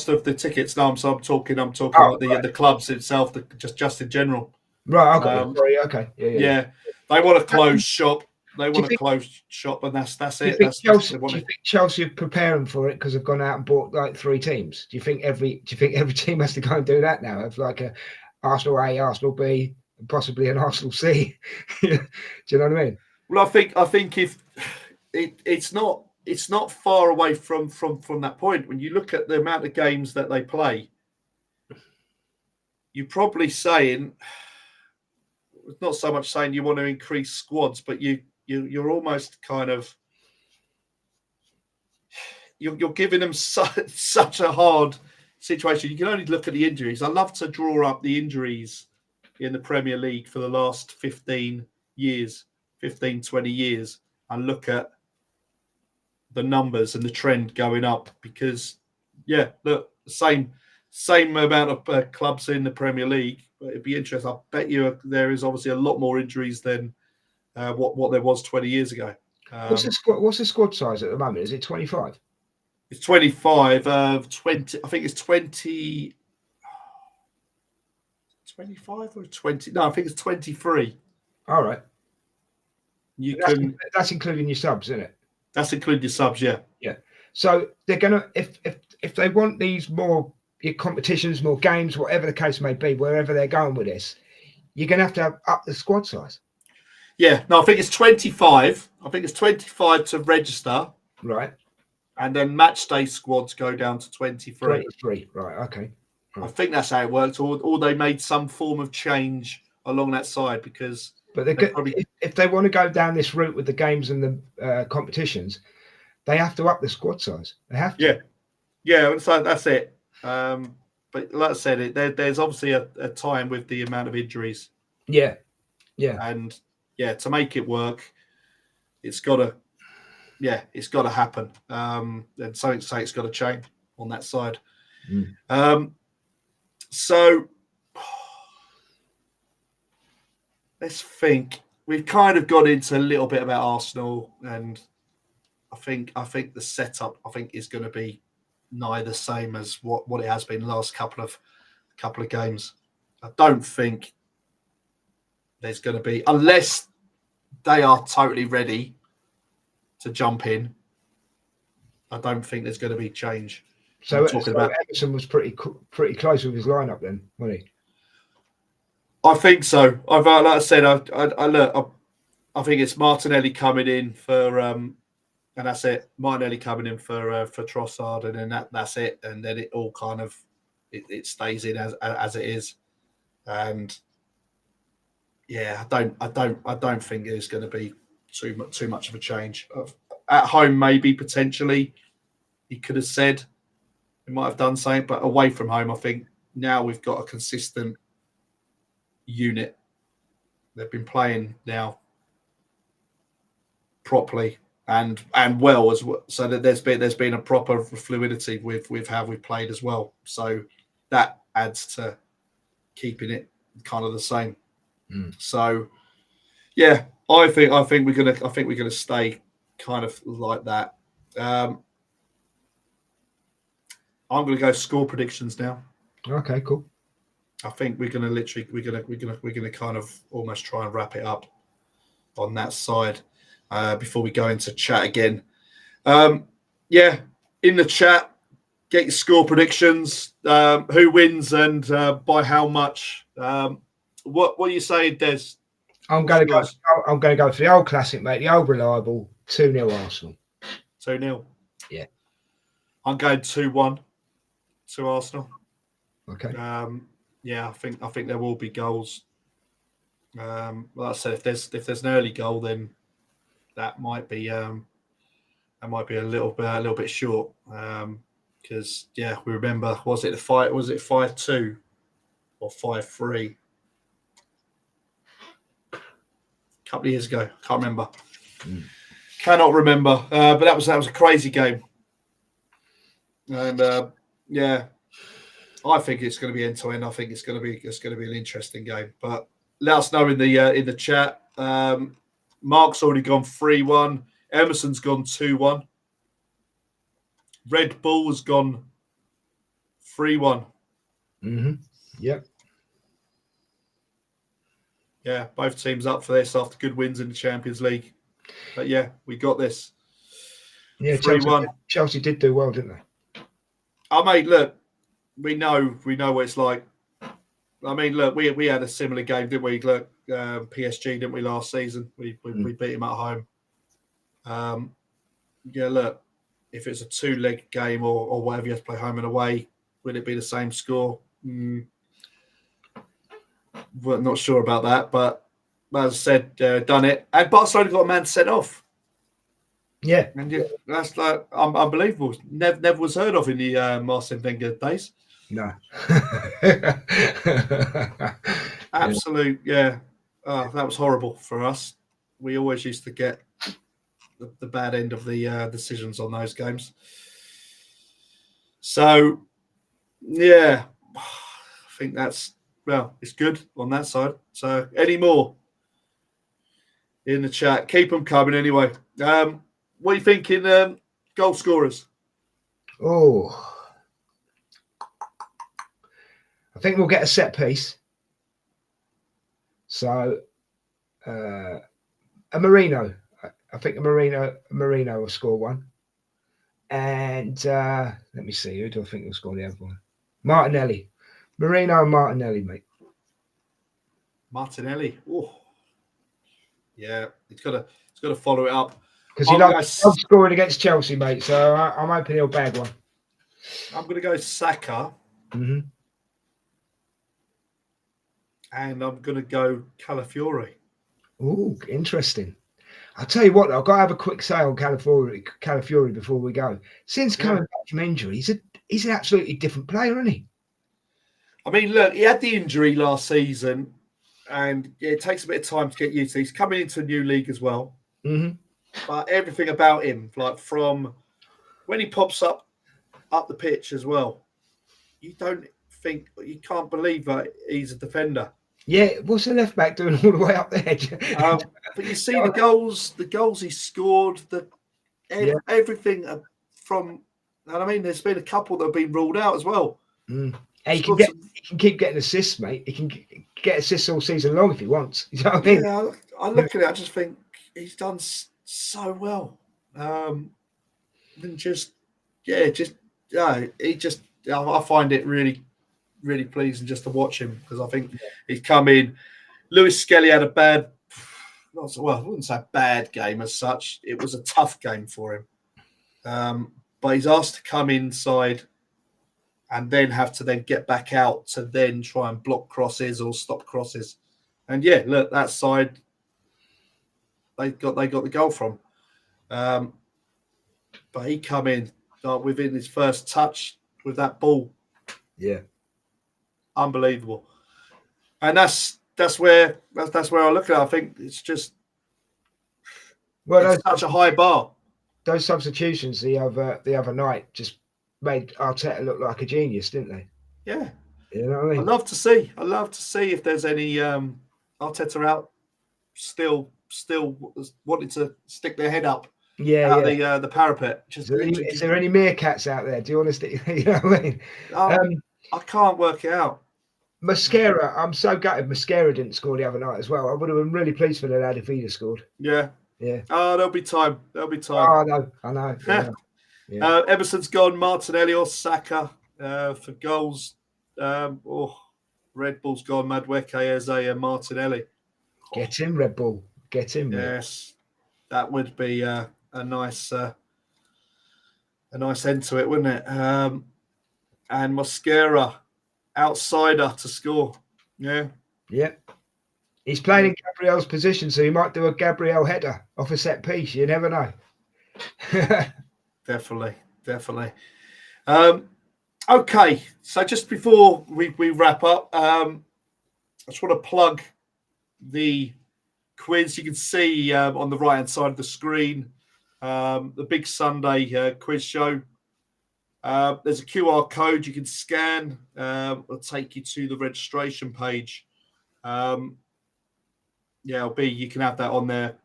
of the tickets. No, I'm talking about the clubs itself, just in general. Right. Okay. Sorry. Okay. Yeah. They want to close shop. They want to close shop, and that's it. Do you think Chelsea are preparing for it because they've gone out and bought like 3 teams? Do you think every team has to go and do that now? Have like a Arsenal A, Arsenal B, and possibly an Arsenal C? Do you know what I mean? Well, I think if it's not far away from that point. When you look at the amount of games that they play, you're probably saying, not so much saying you want to increase squads, but you're almost kind of you're giving them such a hard situation, you can only look at the injuries. I love to draw up the injuries in the Premier League for the last 15 years, 15, 20 years, and look at the numbers and the trend going up because, yeah, look, same amount of clubs in the Premier League. But it'd be interesting. I bet you there is obviously a lot more injuries than what there was 20 years ago. What's the squad size at the moment? Is it 25? It's 25. 20. I think it's 20. 25 or 20? No, I think it's 23. All right. That's including your subs, isn't it? That's including your subs, yeah. Yeah. So they're gonna if they want these more competitions, more games, whatever the case may be, wherever they're going with this, you're gonna have to up the squad size. Yeah. No, I think it's 25. I think it's 25 to register. Right. And then Matchday squads go down to 23. 23. Right. Okay. Right. I think that's how it works. Or they made some form of change along that side because. But if they want to go down this route with the games and the competitions, they have to up the squad size. They have to. Yeah. So that's it. But like I said, there's obviously a time with the amount of injuries. Yeah. And to make it work, it's got to happen. And something to say it's got to change on that side. So let's think. We've kind of got into a little bit about Arsenal, and I think the setup is going to be nigh the same as what it has been the last couple of games. I don't think there's going to be, unless they are totally ready to jump in, I don't think there's going to be change. So Emerson was pretty close with his lineup then, wasn't he? I think so. Like I said, I think it's Martinelli coming in for, and that's it. Martinelli coming in for Trossard, and then that's it. And then it all kind of it stays in as it is. And yeah, I don't think there's going to be too much of a change. At home, maybe potentially he could have said he might have done something, but away from home, I think now we've got a consistent unit. They've been playing now properly and well as well, so that there's been a proper fluidity with how we've played as well. So that adds to keeping it kind of the same. So yeah, I think we're gonna stay kind of like that. I'm gonna go score predictions now. Okay, cool. I think we're gonna kind of almost try and wrap it up on that side before we go into chat again. In the chat, get your score predictions. Who wins and by how much? What are you saying, Des? I'm going to go for the old classic, mate. The old reliable 2-0 Arsenal. 2-0. Yeah. I'm going 2-1 to Arsenal. Okay. I think there will be goals. Like I said, if there's an early goal, then that might be a little bit short. Because we remember, was it 5-2 or 5-3? A couple of years ago, can't remember. Cannot remember. But that was a crazy game. And I think it's going to be end to end. I think it's going to be an interesting game. But let us know in the chat. Mark's already gone 3-1. Emerson's gone 2-1. Red Bull has gone 3-1. Yep. Yeah, both teams up for this after good wins in the Champions League. But yeah, we got this. Yeah, 3-1. Chelsea did do well, didn't they? Mate, look, we know what it's like. I mean, look, we had a similar game, didn't we? Look, PSG, didn't we, last season? We beat him at home. Look, if it's a 2-leg game or whatever, you have to play home and away, would it be the same score? We're not sure about that, but as I said, done it. And Barcelona got a man sent off. Yeah. And that's like unbelievable. Never was heard of in the Arsene Wenger days. No. Absolute, yeah. Oh, that was horrible for us. We always used to get the bad end of the decisions on those games. So, yeah, I think that's, well, it's good on that side. So, any more in the chat? Keep them coming anyway. What are you thinking, goal scorers? Oh, I think we'll get a set piece. So, a Marino. I think a Marino will score one. And let me see, who do I think will score the other one? Martinelli. Marino and Martinelli, mate. Martinelli. Oh, yeah, it's got to follow it up. Because he loves scoring against Chelsea, mate. So I'm hoping he'll bag one. I'm going to go Saka. Mm-hmm. And I'm going to go Calafiori. Oh, interesting. I'll tell you what, I've got to have a quick say on Calafiori before we go. Since coming back from injury, he's an absolutely different player, isn't he? I mean, look, he had the injury last season, and it takes a bit of time to get used to. He's coming into a new league as well. Mm-hmm. But everything about him, like from when he pops up the pitch as well, you can't believe that he's a defender. Yeah, what's the left back doing all the way up there? But you see the goals he scored, everything from. And I mean, there's been a couple that have been ruled out as well. Mm. He can keep getting assists, mate. He can get assists all season long if he wants. You know what I mean? Yeah, I look at it, I just think he's done so well. And I find it really, really pleasing just to watch him because I think he's come in. Lewis Skelly had I wouldn't say a bad game as such. It was a tough game for him. But he's asked to come inside and then have to then get back out to then try and block crosses or stop crosses. And yeah, look, that side they got the goal from. But he come in within his first touch with that ball. Yeah. Unbelievable. And that's where I look at it. I think it's just it's such a high bar. Those substitutions the other night just made Arteta look like a genius, didn't they? Yeah. You know what I mean? I love to see if there's any Arteta out still wanting to stick their head up. Yeah, the parapet. Is there any meerkats out there? Do you want to stick? You know what I mean? I can't work it out. Mascara, I'm so gutted Mascara didn't score the other night as well. I would have been really pleased for the lad if he'd have scored. Yeah. Yeah. Oh, there'll be time. Oh, I know. Yeah. Emerson's gone. Martinelli or Saka for goals. Red Bull's gone. Madueke, Eze, and Martinelli. Get him, Red Bull. Get him. Yes, that would be a nice end to it, wouldn't it? And Mascara, outsider to score. Yeah. Yeah. He's playing in Gabriel's position, so he might do a Gabriel header off a set piece. You never know. Definitely. Okay, so just before we wrap up, I just want to plug the quiz. You can see on the right-hand side of the screen the Big Sunday quiz show. There's a QR code you can scan. It'll take you to the registration page. You can have that on there.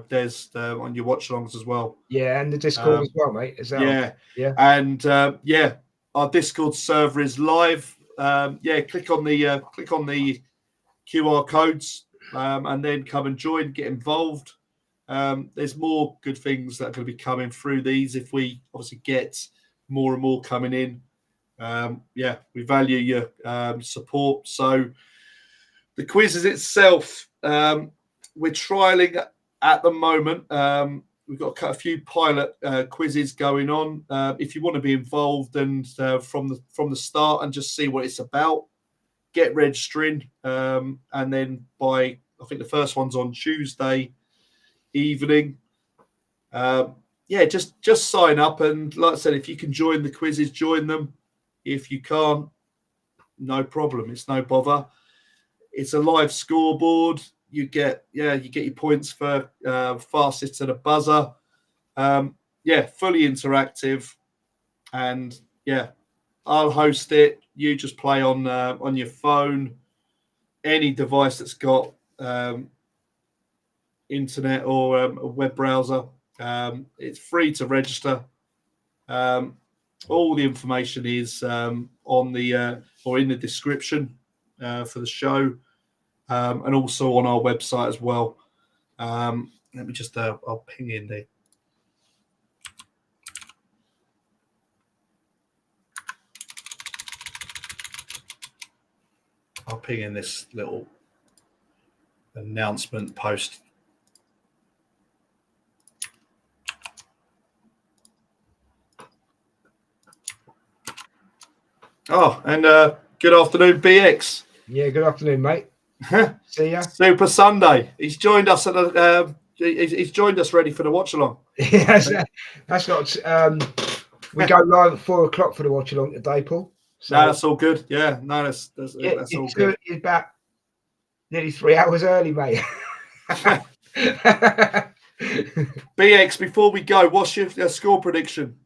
There's on your watchalongs as well. Yeah, and the Discord as well, mate. Is that yeah. And our Discord server is live. Click on the QR codes and then come and join, get involved. There's more good things that are going to be coming through these if we obviously get more and more coming in. We value your support. So the quizzes itself, we're trialing at the moment. We've got a few pilot quizzes going on. If you want to be involved and from the start and just see what it's about, get registering. And then I think the first one's on Tuesday evening. Just sign up. And like I said, if you can join the quizzes, join them. If you can't, no problem. It's no bother. It's a live scoreboard. You get your points for fastest to the buzzer. Fully interactive, and I'll host it. You just play on your phone, any device that's got internet or a web browser. It's free to register. All the information is on the or in the description for the show, and also on our website as well. Let me just I'll ping in there. I'll ping in this little announcement post. Oh, and good afternoon, BX. Yeah, good afternoon, mate. See ya. Super Sunday. He's joined us at he's joined us ready for the watch-along. Yes, that's not. We go live at 4 o'clock for the watch-along today, Paul. So, no, that's all good. Yeah, no, that's all good. You're about nearly 3 hours early, mate. BX, before we go, what's your score prediction?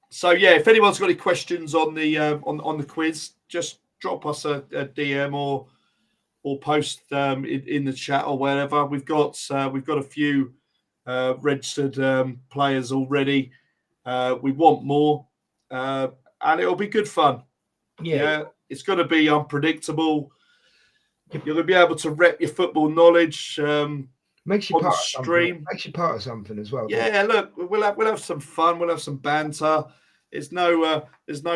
So if anyone's got any questions on the on the quiz, just drop us a DM or post in the chat or wherever. We've got a few registered players already. We want more, and it'll be good fun. Yeah, it's going to be unpredictable. You're going to be able to rep your football knowledge. Makes you on part the of stream. Makes you part of something as well. Yeah, look, we'll have some fun. We'll have some banter. There's no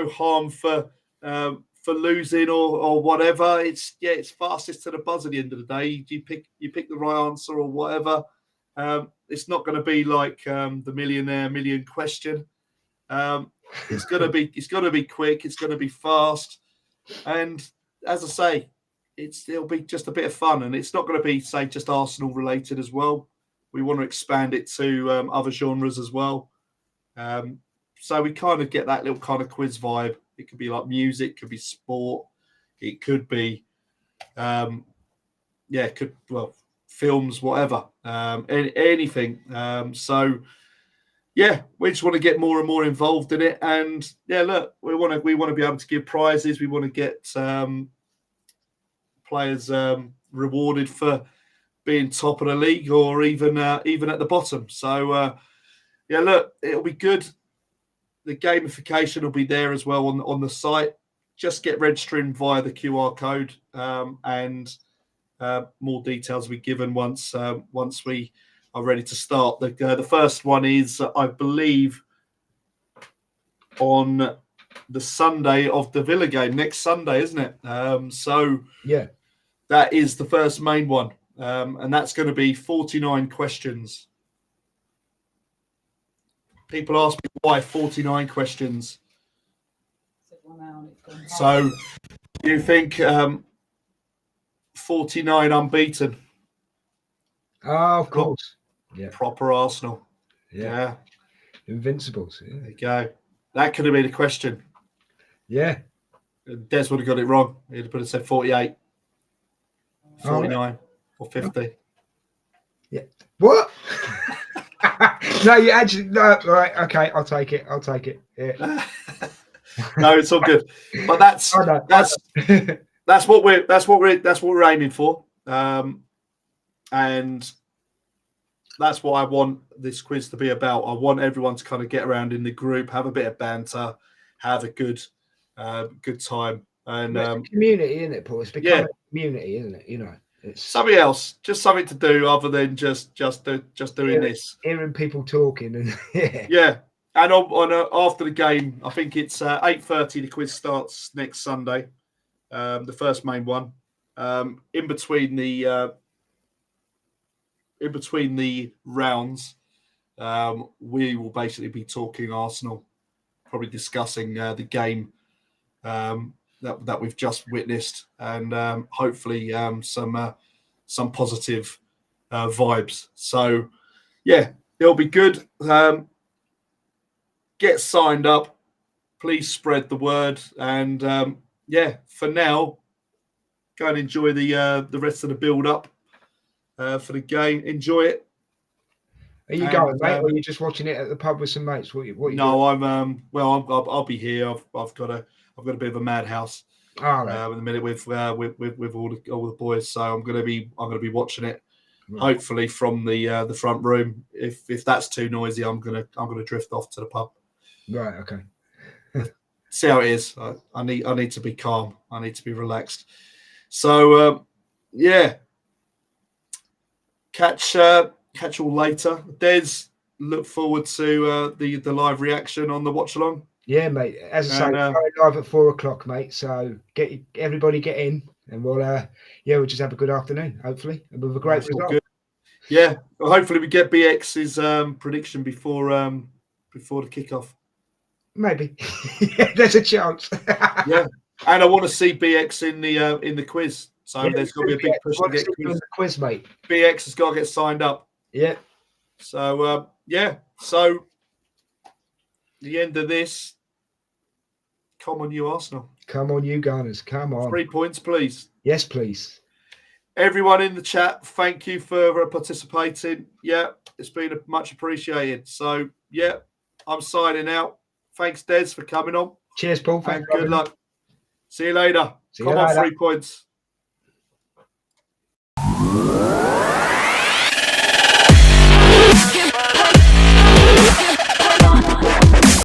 harm for losing or whatever. It's fastest to the buzz at the end of the day. You pick the right answer or whatever. It's not going to be like the million question. It's going to be quick. It's going to be fast, and as I say, it'll be just a bit of fun, and it's not going to be say just Arsenal related as well. We want to expand it to other genres as well. So we kind of get that little kind of quiz vibe. It could be like music, it could be sport, it could be, films, whatever, anything. We just want to get more and more involved in it. And look, we want to be able to give prizes. We want to get players rewarded for being top of the league or even at the bottom. So look, it'll be good. The gamification will be there as well on the site. Just get registering via the QR code, and more details will be given once we are ready to start. The first one is, I believe, on the Sunday of the Villa game, next Sunday, isn't it? That is the first main one, and that's going to be 49 questions. People ask me why 49 questions. So, do you think 49 unbeaten? Oh, of course. Proper Arsenal. Yeah. Invincibles. Yeah. There you go. That could have been a question. Yeah. Des would have got it wrong. He'd have said 48, 49, or 50. Yeah. What? No, you actually no. Right, okay, I'll take it. Yeah. No, it's all good. But that's what we're aiming for, and that's what I want this quiz to be about. I want everyone to kind of get around in the group, have a bit of banter, have a good time, and it's a community, isn't it, Paul? It's become a community, isn't it? You know. It's something else, just something to do other than just doing this. Hearing people talking and And on after the game, I think it's 8:30. The quiz starts next Sunday, the first main one. In between the rounds, we will basically be talking Arsenal, probably discussing the game that we've just witnessed, and hopefully some positive vibes. So it'll be good. Get signed up, please spread the word. And for now, go and enjoy the rest of the build-up for the game. Enjoy it. Are you going, mate, or are you just watching it at the pub with some mates? What you no, doing? I'll be here. I've got a bit of a madhouse in the minute with all the boys. So I'm gonna be watching it. Right. Hopefully from the front room. If that's too noisy, I'm gonna drift off to the pub. Right. Okay. See how it is. I need to be calm. I need to be relaxed. So catch all later. Des, look forward to the live reaction on the watch-along. Yeah, mate. As I say, live at 4 o'clock, mate. So everybody get in, and we'll just have a good afternoon, hopefully, and with a great result. Good. Yeah, well, hopefully we get BX's prediction before the kickoff. Maybe. There's a chance. Yeah, and I want to see BX in the quiz. So there's got to be a big push to get the quiz, mate. BX has got to get signed up. Yeah. So so the end of this. Come on, you Arsenal. Come on, you Gunners. Come on. 3 points, please. Yes, please. Everyone in the chat, thank you for participating. Yeah, it's been much appreciated. So I'm signing out. Thanks, Des, for coming on. Cheers, Paul. And good luck. See you later. Come on, 3 points.